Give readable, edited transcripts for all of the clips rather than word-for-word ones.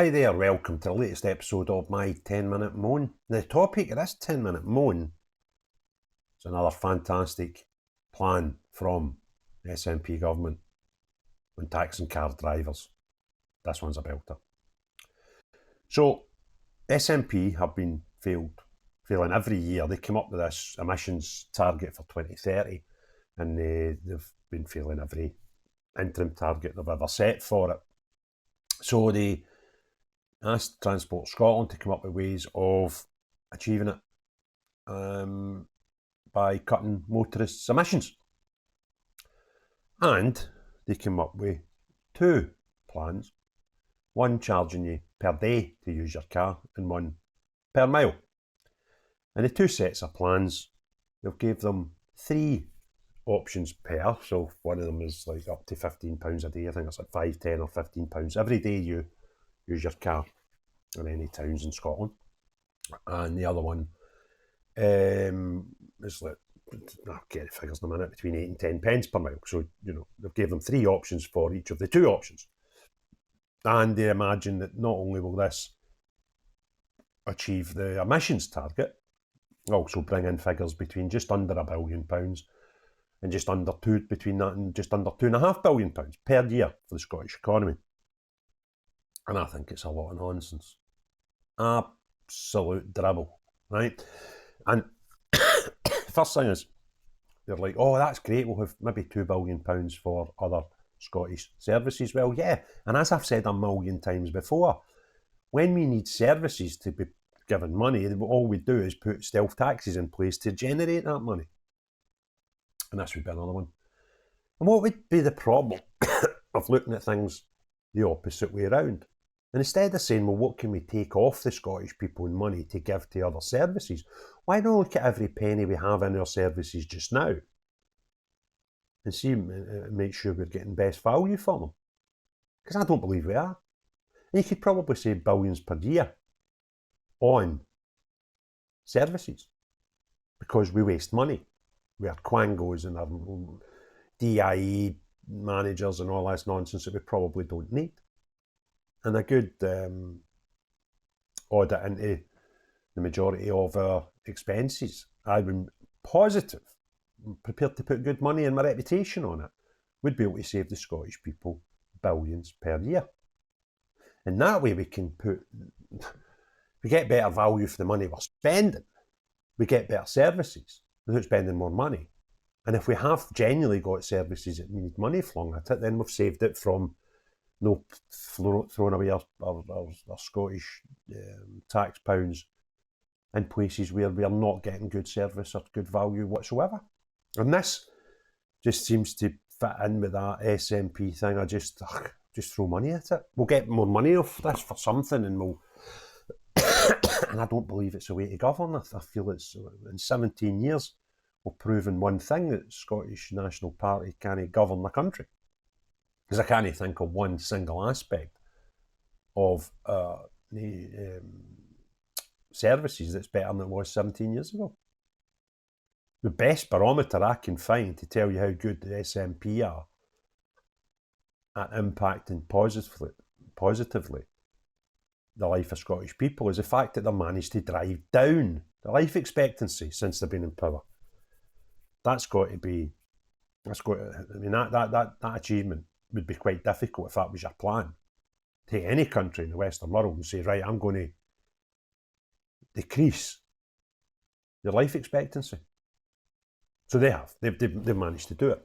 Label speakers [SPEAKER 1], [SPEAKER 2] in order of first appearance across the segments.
[SPEAKER 1] Hi there, welcome to the latest episode of my 10-minute moan. The topic of this 10-minute moan is another fantastic plan from the SNP government on taxing car drivers. This one's a belter. So, SNP have been failing every year. They come up with this emissions target for 2030 and they've been failing every interim target they've ever set for it. So they asked Transport Scotland to come up with ways of achieving it by cutting motorists' emissions. And they came up with two plans, one charging you per day to use your car and one per mile. And the two sets of plans, they've gave them three options per, so one of them is like up to £15 a day. I think it's like £5, £10 or £15 every day you use your car in any towns in Scotland. And the other one is like, I'll get the figures in a minute, between 8 and 10 pence per mile. So, they've gave them three options for each of the two options. And they imagine that not only will this achieve the emissions target, also bring in figures between just under £1 billion and just under £2.5 billion per year for the Scottish economy. And I think it's a lot of nonsense. Absolute dribble, right? And first thing is, they're like, oh, that's great, we'll have maybe £2 billion for other Scottish services. Well, yeah, and as I've said a million times before, when we need services to be given money, all we do is put stealth taxes in place to generate that money. And this would be another one. And what would be the problem of looking at things the opposite way around? And instead of saying, well, what can we take off the Scottish people in money to give to other services? Why not look at every penny we have in our services just now and see, make sure we're getting best value for them? Because I don't believe we are. And you could probably save billions per year on services because we waste money. We are quangos and our DIE managers and all this nonsense that we probably don't need. And a good audit into the majority of our expenses, I've been positive, prepared to put good money and my reputation on it, would be able to save the Scottish people billions per year. And that way we get better value for the money we're spending. We get better services without spending more money. And if we have genuinely got services that we need money flung at it, then we've saved it from throwing away our Scottish tax pounds in places where we are not getting good service or good value whatsoever. And this just seems to fit in with that SNP thing. I just throw money at it. We'll get more money off this for something, and we'll. And I don't believe it's a way to govern. I feel it's in 17 years we've proven one thing, that the Scottish National Party can't govern the country. Because I can't think of one single aspect of services that's better than it was 17 years ago. The best barometer I can find to tell you how good the SNP are at impacting positively the life of Scottish people is the fact that they've managed to drive down the life expectancy since they've been in power. That achievement would be quite difficult if that was your plan. Take any country in the Western world and say, right, I'm going to decrease your life expectancy. So they have. They've managed to do it.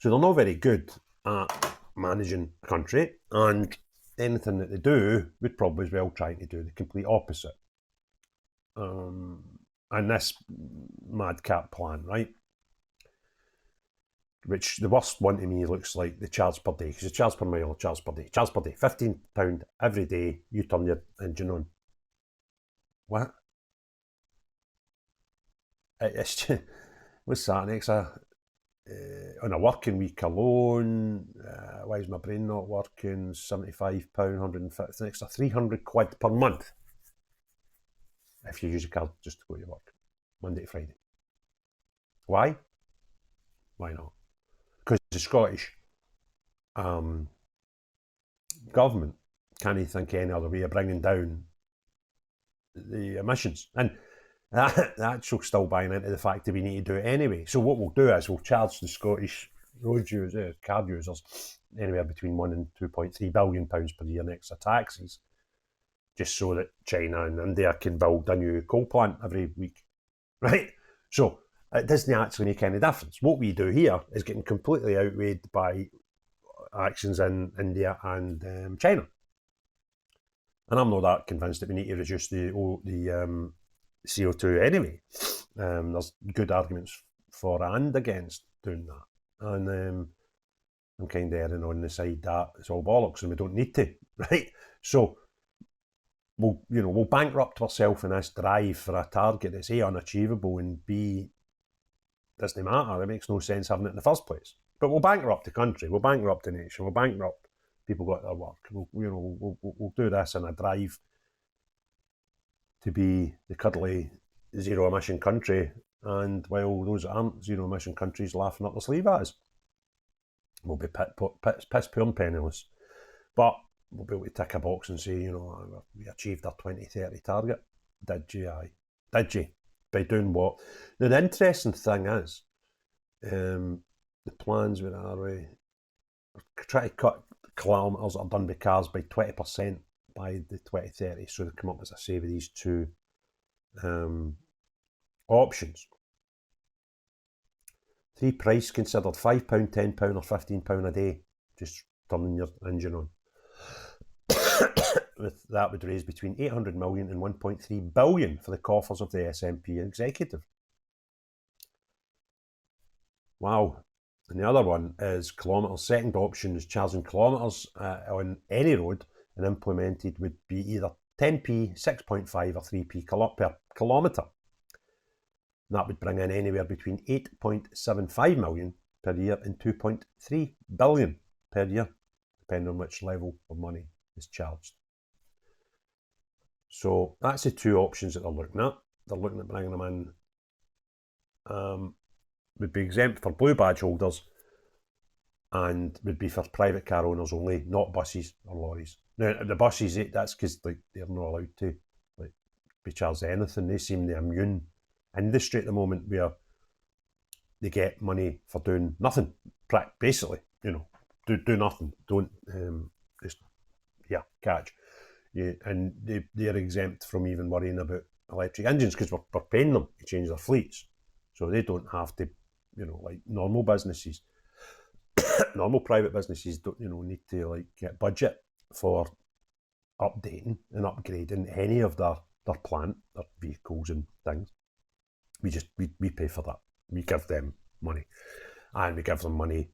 [SPEAKER 1] So they're not very good at managing a country, and anything that they do would probably as well try to do the complete opposite. And this madcap plan, right? Which the worst one to me looks like the charge per day, because the charge per mile, charge per day, £15 every day you turn your engine on. What? It's just, what's that? Next, on a working week alone, why is my brain not working? £75, 150, an extra £300 per month if you use a car just to go to work, Monday to Friday. Why? Why not? Because the Scottish government can't think any other way of bringing down the emissions. And that's still buying into the fact that we need to do it anyway. So what we'll do is we'll charge the Scottish road users, car users, anywhere between £1 and £2.3 billion per year in extra taxes, just so that China and India can build a new coal plant every week, right? So it doesn't actually make any difference. What we do here is getting completely outweighed by actions in India and China. And I'm not that convinced that we need to reduce the CO2 anyway. There's good arguments for and against doing that. And I'm kind of erring on the side that it's all bollocks and we don't need to, right? So we'll bankrupt ourselves in this drive for a target that's A, unachievable, and B, doesn't matter. It makes no sense having it in the first place. But we'll bankrupt the country, we'll bankrupt the nation, we'll bankrupt people got their work. We'll do this in a drive to be the cuddly zero emission country, and while those that aren't zero emission countries laughing up their sleeve at us, we'll be piss poor and penniless. But we'll be able to tick a box and say, we achieved our 2030 target. Did you? Aye. Did you? By doing what? Now, the interesting thing is, the plans, where are we? Try to cut kilometres that are done by cars by 20% by the 2030. So they come up, as I say, with these two options. Three price considered: £5, £10 or £15 a day, just turning your engine on. With that would raise between 800 million and 1.3 billion for the coffers of the SNP executive. Wow. And the other one is kilometres. Second option is charging kilometres on any road, and implemented would be either 10p, 6.5 or 3p per kilometre. That would bring in anywhere between 8.75 million per year and 2.3 billion per year, depending on which level of money is charged. So that's the two options that they're looking at. They're looking at bringing them in, would be exempt for blue badge holders, and would be for private car owners only, not buses or lorries. Now, the buses, that's because they're not allowed to be charged anything. They seem the immune industry at the moment, where they get money for doing nothing, basically. Do nothing. Don't just catch. And they're exempt from even worrying about electric engines, because we're paying them to change their fleets, so they don't have to, like normal businesses. Normal private businesses don't, need to get budget for updating and upgrading any of their plant, their vehicles and things. We pay for that. We give them money, and we give them money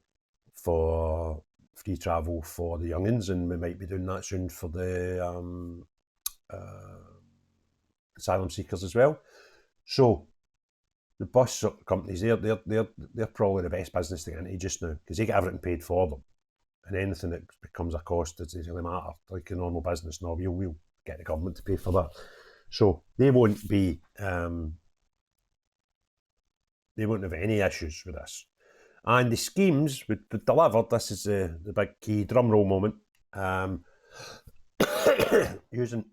[SPEAKER 1] for free travel for the youngins, and we might be doing that soon for the asylum seekers as well. So the bus companies, they're probably the best business to get into just now, because they get everything paid for them, and anything that becomes a cost doesn't really matter. Like a normal business, no, we'll get the government to pay for that. So they won't be they won't have any issues with this. And the schemes would be delivered. This is the big key drumroll moment. Using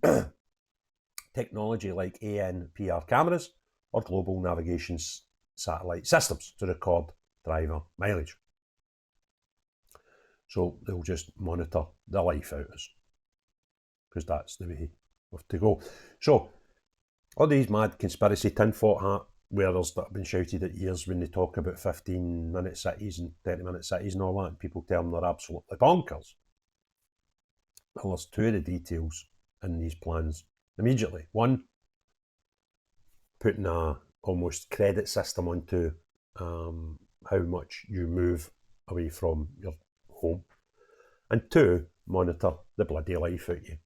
[SPEAKER 1] technology like ANPR cameras or global navigation satellite systems to record driver mileage. So they'll just monitor the life out of us, because that's the way we have to go. So all these mad conspiracy tinfoil hat wearers that have been shouted at ears when they talk about 15-minute cities and 30-minute cities and all that, and people tell them they're absolutely bonkers. Well, there's two of the details in these plans immediately. One, putting a almost credit system onto how much you move away from your home. And two, monitor the bloody life out of you.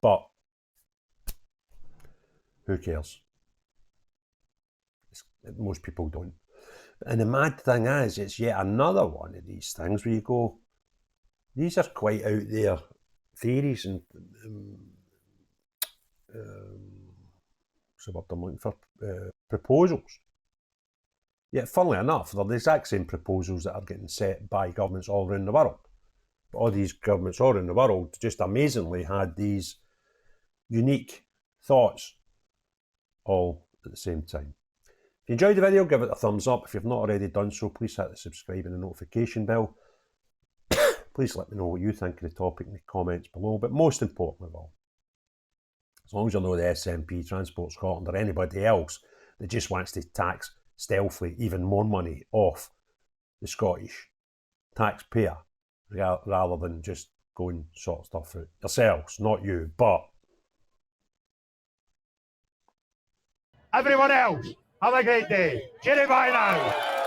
[SPEAKER 1] But who cares? Most people don't. And the mad thing is, it's yet another one of these things where you go, these are quite out there theories and so what I'm looking for, proposals. Yet, funnily enough, they're the exact same proposals that are getting set by governments all around the world. all these governments all around the world just amazingly had these unique thoughts all at the same time. If you enjoyed the video, give it a thumbs up. If you've not already done so, please hit the subscribe and the notification bell. Please let me know what you think of the topic in the comments below, but most importantly of all, as long as you know the SNP, Transport Scotland, or anybody else that just wants to tax stealthily even more money off the Scottish taxpayer, rather than just go and sort stuff out yourselves, not you, but
[SPEAKER 2] everyone else, have a great day. Cheerio, bye now.